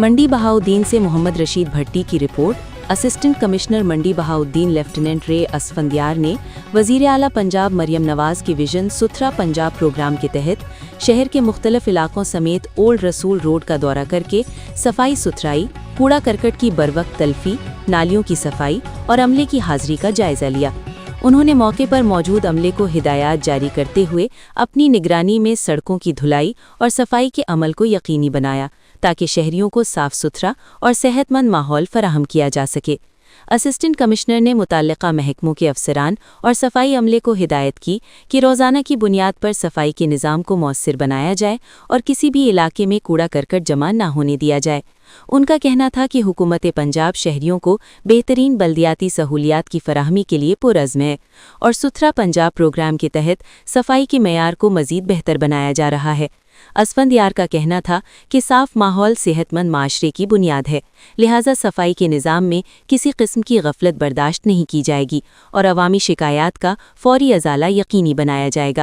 मंडी बहाउद्दीन से मोहम्मद रशीद भट्टी की report. Assistant commissioner मंडी Bahauddin lieutenant रे असफंदियार ने वज़ीर आला पंजाब मरियम नवाज़ की विजन सुथरा पंजाब प्रोग्राम के तहत शहर के मुख्तलिफ इलाकों समेत ओल्ड रसूल रोड का दौरा करके सफाई सुथराई, कूड़ा करकट की बरवक्त तल्फी, नालियों की सफाई और अमले की हाजिरी का जायजा लिया। उन्होंने मौके पर मौजूद अमले को हिदायत जारी करते हुए अपनी निगरानी में सड़कों की धुलाई और सफाई के अमल को यकीनी बनाया ताकि शहरियों को साफ सुथरा और सेहतमंद माहौल फराहम किया जा सके। असिस्टेंट कमिश्नर ने मुतल्लिका महकमों के अफसरान और सफाई अमले को हिदायत की कि रोज़ाना की बुनियाद पर सफाई के निज़ाम को मौसर बनाया जाए और किसी भी इलाके में कूड़ा करकट जमा न होने दिया जाए। उनका कहना था कि हुकूमत पंजाब शहरियों को बेहतरीन बल्दियाती सहूलियात की फराहमी के लिए पुरज़्म है और सुथरा पंजाब प्रोग्राम के तहत सफाई के मयार को मज़ीद बेहतर बनाया जा रहा है। असफंदियार का कहना था कि साफ माहौल सेहतमंद माशरे की बुनियाद है, लिहाजा सफाई के निज़ाम में किसी किस्म की गफलत बर्दाश्त नहीं की जाएगी और अवामी शिकायत का फौरी अजाला यकीनी बनाया जाएगा।